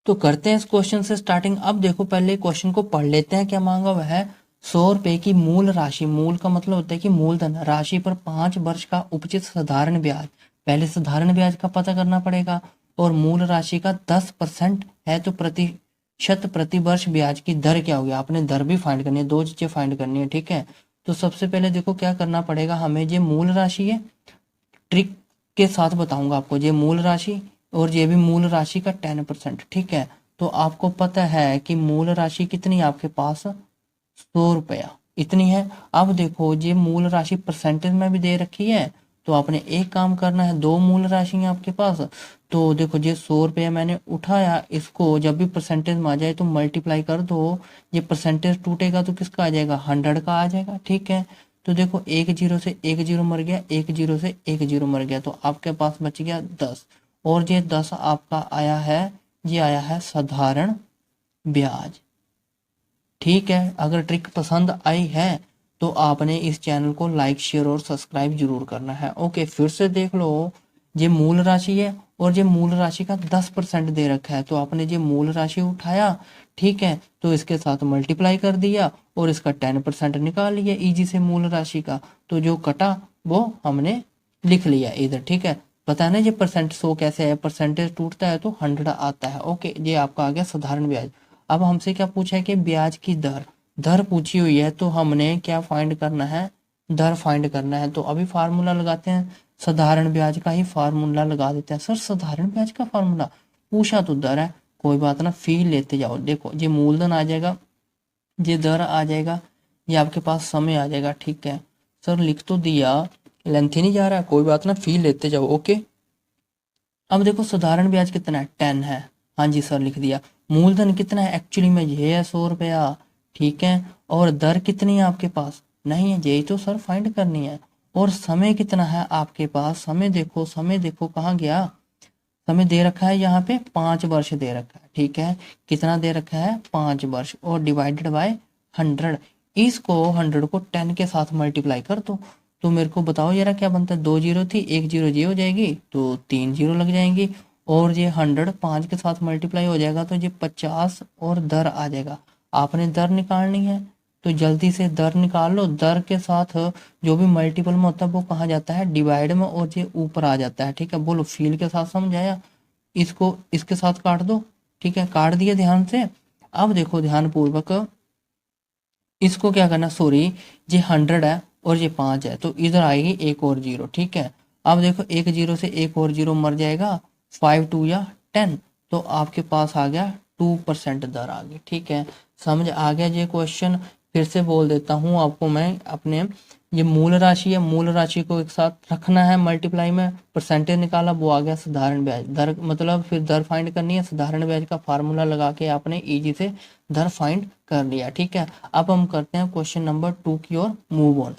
तो करते हैं इस क्वेश्चन से स्टार्टिंग। अब देखो पहले क्वेश्चन को पढ़ लेते हैं। क्या मांगा हुआ है? 100 रुपए की मूल राशि, मूल का मतलब होता है कि मूलधन राशि पर 5 वर्ष का उपचित साधारण ब्याज। पहले साधारण ब्याज का पता करना पड़ेगा और मूल राशि का 10% है तो प्रतिशत प्रति वर्ष ब्याज की दर क्या होगी। आपने दर भी फाइंड करनी है, दो चीजें फाइंड करनी है, ठीक है। तो सबसे पहले देखो क्या करना पड़ेगा हमें। ये मूल राशि है, ट्रिक के साथ बताऊंगा आपको। ये मूल राशि और ये भी मूल राशि का 10%, ठीक है। तो आपको पता है कि मूल राशि कितनी है आपके पास, 100 रुपया इतनी है। अब देखो ये मूल राशि परसेंटेज में भी दे रखी है, तो आपने एक काम करना है, दो मूल राशि है आपके पास। तो देखो ये 100 रुपया मैंने उठाया, इसको जब भी परसेंटेज में आ जाए तो मल्टीप्लाई कर दो। ये परसेंटेज टूटेगा तो किसका आ जाएगा, 100 का आ जाएगा, ठीक है। तो देखो एक जीरो से एक जीरो मर गया, एक जीरो से एक जीरो मर गया, तो आपके पास बच गया 10। और ये 10 आपका आया है, ये आया है साधारण ब्याज, ठीक है। अगर ट्रिक पसंद आई है तो आपने इस चैनल को लाइक शेयर और सब्सक्राइब जरूर करना है। ओके, फिर से देख लो। ये मूल राशि है और ये मूल राशि का 10% दे रखा है, तो आपने ये मूल राशि उठाया, ठीक है, तो इसके साथ मल्टीप्लाई कर दिया और इसका 10% निकाल लिया इजी से मूल राशि का। तो जो कटा वो हमने लिख लिया इधर, ठीक है। पता है ना ये परसेंट 100 कैसे है, परसेंटेज टूटता है तो 100 आता है। ओके, ये आपका आ गया साधारण ब्याज। अब हमसे क्या पूछा है कि ब्याज की दर, दर पूछी हुई है तो हमने क्या फाइंड करना है, दर फाइंड करना है। तो अभी फार्मूला लगाते हैं, साधारण ब्याज का ही फार्मूला लगा देते हैं। सर साधारण ब्याज का फार्मूला पूछा तो दर है, कोई बात ना, फी लेते जाओ। देखो ये मूलधन आ जाएगा, ये दर आ जाएगा, ये आपके पास समय आ जाएगा, ठीक है। सर लिख तो दिया, लेंथ ही नहीं जा रहा, कोई बात ना, फी लेते जाओ। ओके, अब देखो साधारण ब्याज कितना है, 10 है। हाँ जी सर लिख दिया। मूलधन कितना है, एक्चुअली में ये है 100 रुपया, ठीक है। और दर कितनी है आपके पास, नहीं है, यही तो सर फाइंड करनी है। और समय कितना है आपके पास, समय देखो, समय देखो कहाँ गया, समय दे रखा है यहाँ पे 5 वर्ष दे रखा है, ठीक है। कितना दे रखा है, 5 वर्ष, और डिवाइडेड बाय 100। इसको 100 को 10 के साथ मल्टीप्लाई कर दो। तो मेरे को बताओ जरा क्या बनता है, 2 जीरो थी, एक जीरो ये हो जाएगी तो 3 जीरो लग जाएंगी, और ये 100 5 के साथ मल्टीप्लाई हो जाएगा तो ये 50 और दर आ जाएगा। आपने दर निकालनी है तो जल्दी से दर निकाल लो। दर के साथ जो भी मल्टीपल में होता है वो कहाँ जाता है, डिवाइड में, और ये ऊपर आ जाता है, ठीक है। बोलो फील के साथ समझाया, इसको इसके साथ काट दो, ठीक है, काट दिए ध्यान से। अब देखो ध्यान पूर्वक, इसको क्या करना, सॉरी, ये 100 है और ये 5 है तो इधर आएगी एक और जीरो, ठीक है। अब देखो एक जीरो से एक और जीरो मर जाएगा, 5 2 या 10, तो आपके पास आ गया 2% दर आ गई, ठीक है। समझ आ गया ये क्वेश्चन। फिर से बोल देता हूँ आपको मैं, अपने ये मूल राशि है, मूल राशि को एक साथ रखना है मल्टीप्लाई में, परसेंटेज निकाला, वो आ गया साधारण ब्याज। दर मतलब फिर दर फाइंड करनी है, साधारण ब्याज का फार्मूला लगा के आपने इजी से दर फाइंड कर लिया, ठीक है। अब हम करते हैं क्वेश्चन नंबर 2 की ओर मूव ऑन।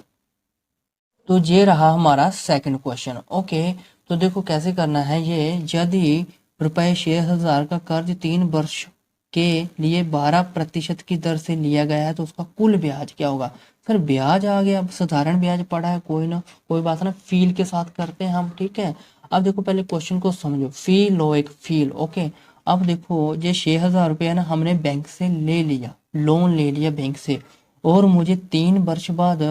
तो ये रहा हमारा सेकंड क्वेश्चन। ओके, तो देखो कैसे करना है ये। यदि रुपए 6,000 का कर्ज 3 वर्ष के लिए 12% की दर से लिया गया है तो उसका कुल ब्याज क्या होगा। सर ब्याज आ गया, अब साधारण ब्याज पड़ा है, कोई ना कोई बात ना, फील के साथ करते हैं हम, ठीक है। अब देखो पहले क्वेश्चन को समझो, फील लो, एक फील, ओके। अब देखो ये 6,000 रुपया ना हमने बैंक से ले लिया, लोन ले लिया बैंक से, और मुझे 3 वर्ष बाद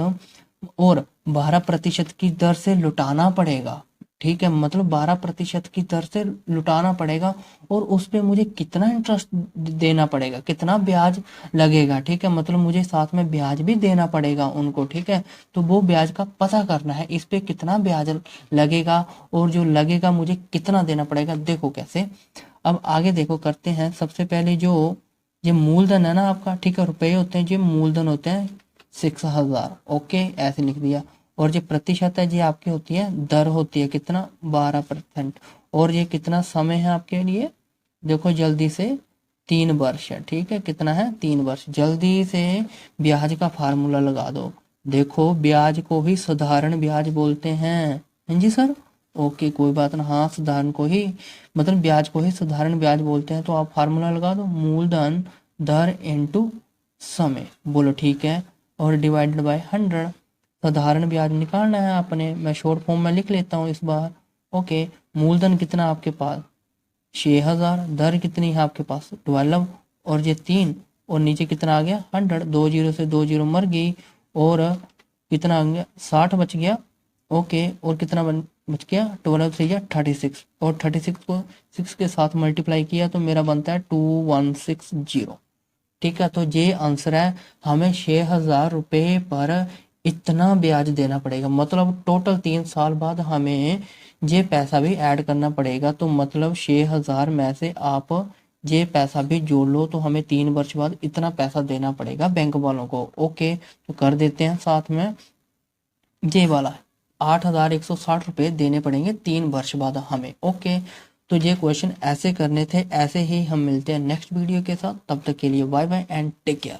और 12% की दर से लुटाना पड़ेगा, ठीक है। मतलब 12% की दर से लुटाना पड़ेगा, और उस पे मुझे कितना इंटरेस्ट देना पड़ेगा, कितना ब्याज लगेगा, ठीक है। मतलब मुझे साथ में ब्याज भी देना पड़ेगा उनको, ठीक है। तो वो ब्याज का पता करना है, इस पे कितना ब्याज लगेगा और जो लगेगा मुझे कितना देना पड़ेगा। देखो कैसे, अब आगे देखो करते हैं। सबसे पहले जो ये मूलधन है ना आपका, ठीक है, रुपए होते हैं, ये मूलधन होते हैं 6,000, ओके, ऐसे लिख दिया। और जो प्रतिशत है ये आपकी होती है, दर होती है कितना, 12%। और ये कितना समय है आपके लिए, देखो जल्दी से 3 वर्ष है, ठीक है। कितना है, 3 वर्ष। जल्दी से ब्याज का फार्मूला लगा दो। देखो ब्याज को ही साधारण ब्याज बोलते हैं, हाँ जी सर, ओके कोई बात ना, हाँ साधारण को ही, मतलब ब्याज को ही साधारण ब्याज बोलते हैं। तो आप फार्मूला लगा दो, मूलधन दर इनटू समय, बोलो ठीक है, और डिवाइडेड बाय 100। साधारण ब्याज निकालना है आपने, मैं शॉर्ट फॉर्म में लिख लेता हूँ इस बार। ओके, मूलधन कितना आपके पास, 6000, दर कितनी है आपके पास 12, और ये 3, और नीचे कितना आ गया 100, 2 जीरो से 2 जीरो मर गई, और कितना आ गया 60 बच गया। ओके, और कितना बच गया 12 3 या 36, और 36 को 6 के साथ मल्टीप्लाई किया तो मेरा बनता है 2160। ठीक है, तो ये आंसर है। हमें 6000 रुपये पर इतना ब्याज देना पड़ेगा, मतलब टोटल 3 साल बाद हमें ये पैसा भी ऐड करना पड़ेगा। तो मतलब 6000 में से आप ये पैसा भी जोड़ लो तो हमें 3 वर्ष बाद इतना पैसा देना पड़ेगा बैंक वालों को। ओके, तो कर देते हैं साथ में ये वाला 8160 रुपये देने पड़ेंगे 3 वर्ष बाद हमें। ओके, तो ये क्वेश्चन ऐसे करने थे। ऐसे ही हम मिलते हैं नेक्स्ट वीडियो के साथ, तब तक के लिए bye bye and take care.